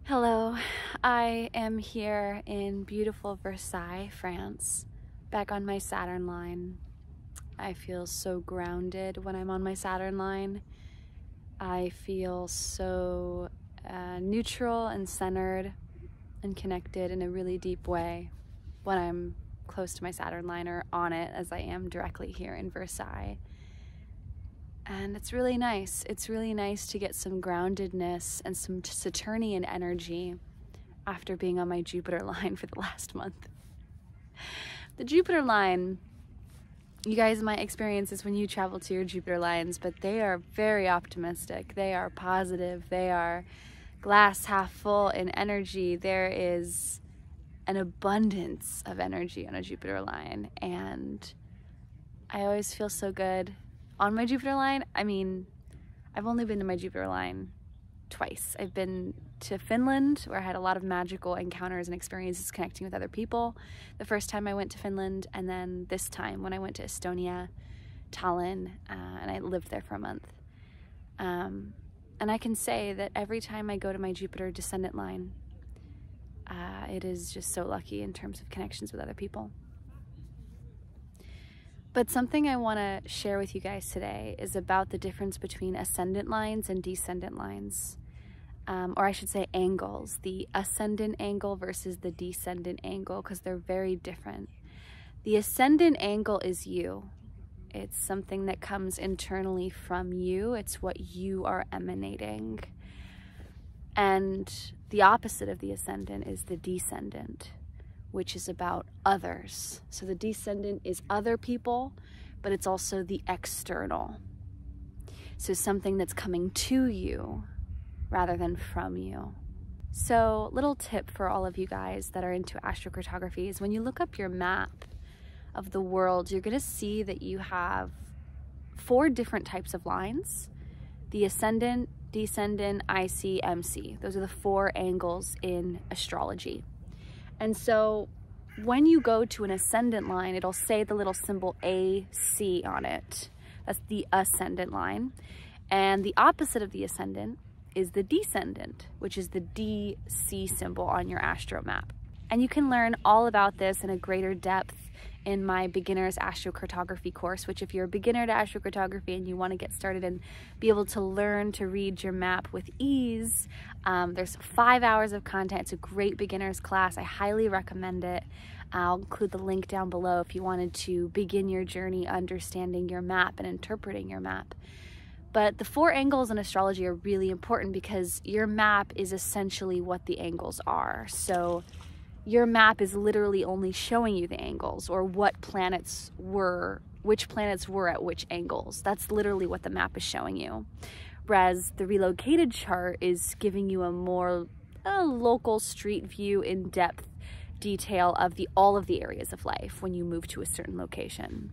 Hello, I am here in beautiful Versailles, France, back on my Saturn line. I feel so grounded when I'm on my Saturn line. I feel so neutral and centered and connected in a really deep way when I'm close to my Saturn line or on it, as I am directly here in Versailles. And it's really nice. It's really nice to get some groundedness and some Saturnian energy after being on my Jupiter line for the last month. The Jupiter line, you guys might experience this when you travel to your Jupiter lines, but they are very optimistic. They are positive. They are glass half full in energy. There is an abundance of energy on a Jupiter line, and I always feel so good on my Jupiter line. I mean, I've only been to my Jupiter line twice. I've been to Finland, where I had a lot of magical encounters and experiences connecting with other people the first time I went to Finland, and then this time when I went to Estonia, Tallinn, and I lived there for a month. And I can say that every time I go to my Jupiter descendant line, it is just so lucky in terms of connections with other people. But something I want to share with you guys today is about the difference between ascendant lines and descendant lines. Or I should say angles, the ascendant angle versus the descendant angle, because they're very different. The ascendant angle is you. It's something that comes internally from you. It's what you are emanating. And the opposite of the ascendant is the descendant, which is about others. So the descendant is other people, but it's also the external. So something that's coming to you rather than from you. So little tip for all of you guys that are into astrocartography is when you look up your map of the world, you're gonna see that you have 4 different types of lines: the ascendant, descendant, IC, MC. Those are the 4 angles in astrology. And so when you go to an ascendant line, it'll say the little symbol AC on it. That's the ascendant line. And the opposite of the ascendant is the descendant, which is the DC symbol on your astro map. And you can learn all about this in a greater depth in my beginner's astrocartography course, which if you're a beginner to astrocartography and you want to get started and be able to learn to read your map with ease, there's 5 hours of content. It's a great beginner's class. I highly recommend it. I'll include the link down below if you wanted to begin your journey understanding your map and interpreting your map. But the 4 angles in astrology are really important because your map is essentially what the angles are. So your map is literally only showing you the angles, or what planets were, which planets were at which angles. That's literally what the map is showing you. Whereas the relocated chart is giving you a more local street view, in-depth detail of all of the areas of life when you move to a certain location.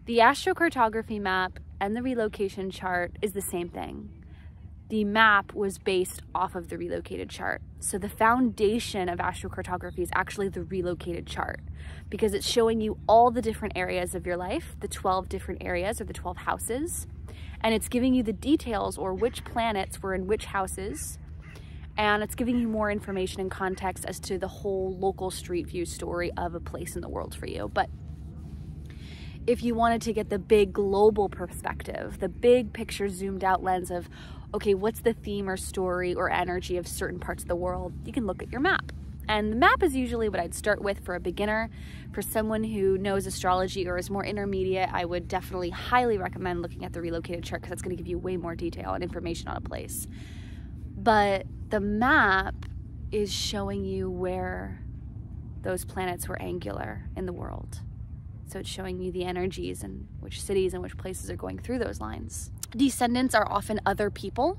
The astrocartography map and the relocation chart is the same thing. The map was based off of the relocated chart. So the foundation of astrocartography is actually the relocated chart, because it's showing you all the different areas of your life, the 12 different areas or the 12 houses, and it's giving you the details or which planets were in which houses, and it's giving you more information and context as to the whole local street view story of a place in the world for you. But if you wanted to get the big global perspective, the big picture zoomed out lens of, okay, what's the theme or story or energy of certain parts of the world, you can look at your map. And the map is usually what I'd start with for a beginner. For someone who knows astrology or is more intermediate, I would definitely highly recommend looking at the relocated chart, because that's going to give you way more detail and information on a place. But the map is showing you where those planets were angular in the world. So it's showing you the energies and which cities and which places are going through those lines. Descendants are often other people.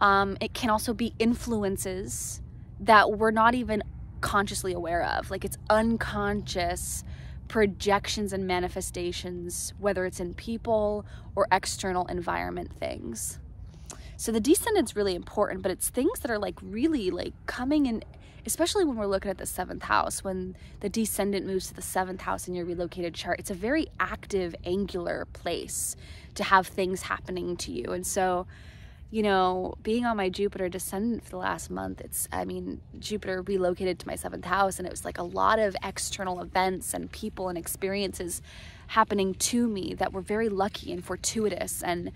It can also be influences that we're not even consciously aware of. Like, it's unconscious projections and manifestations, whether it's in people or external environment things. So the descendant's really important, but it's things that are like really like coming in, especially when we're looking at the 7th house. When the descendant moves to the 7th house in your relocated chart, it's a very active, angular place to have things happening to you. And so you know, being on my Jupiter descendant for the last month, I mean, Jupiter relocated to my 7th house, and it was like a lot of external events and people and experiences happening to me that were very lucky and fortuitous, and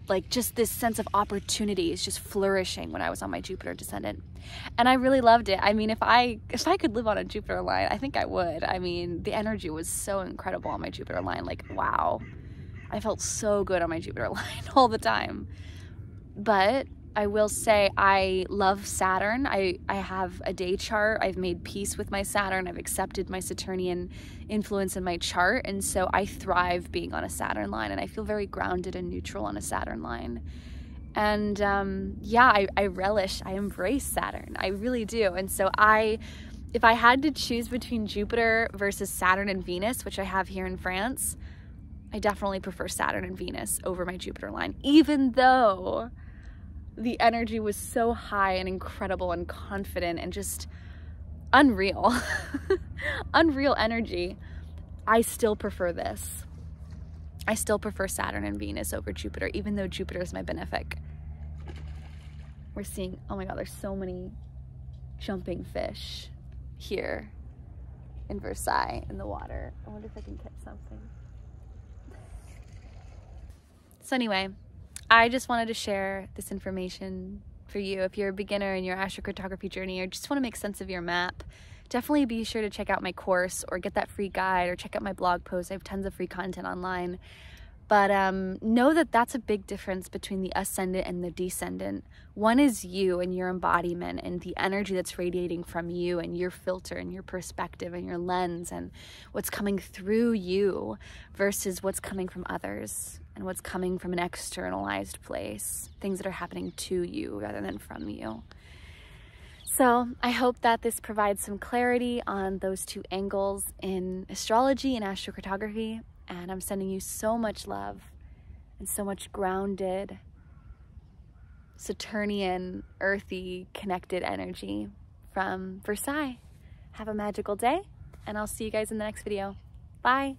like just this sense of opportunity is just flourishing when I was on my Jupiter descendant. And I really loved it. I mean, if I could live on a Jupiter line, I think I would. I mean, the energy was so incredible on my Jupiter line. Like, wow. I felt so good on my Jupiter line all the time. But I will say I love Saturn. I have a day chart. I've made peace with my Saturn. I've accepted my Saturnian influence in my chart. And so I thrive being on a Saturn line, and I feel very grounded and neutral on a Saturn line. And yeah, I relish, I embrace Saturn. I really do. And so if I had to choose between Jupiter versus Saturn and Venus, which I have here in France, I definitely prefer Saturn and Venus over my Jupiter line, even though the energy was so high and incredible and confident and just unreal. Unreal energy. I still prefer this. I still prefer Saturn and Venus over Jupiter, even though Jupiter is my benefic. We're seeing, oh my God, there's so many jumping fish here in Versailles in the water. I wonder if I can catch something. So anyway, I just wanted to share this information for you. If you're a beginner in your astrocartography journey or just want to make sense of your map, definitely be sure to check out my course or get that free guide or check out my blog post. I have tons of free content online. But know that that's a big difference between the ascendant and the descendant. One is you and your embodiment and the energy that's radiating from you and your filter and your perspective and your lens and what's coming through you versus what's coming from others and what's coming from an externalized place, things that are happening to you rather than from you. So I hope that this provides some clarity on those two angles in astrology and astrocartography. And I'm sending you so much love and so much grounded, Saturnian, earthy, connected energy from Versailles. Have a magical day, and I'll see you guys in the next video. Bye.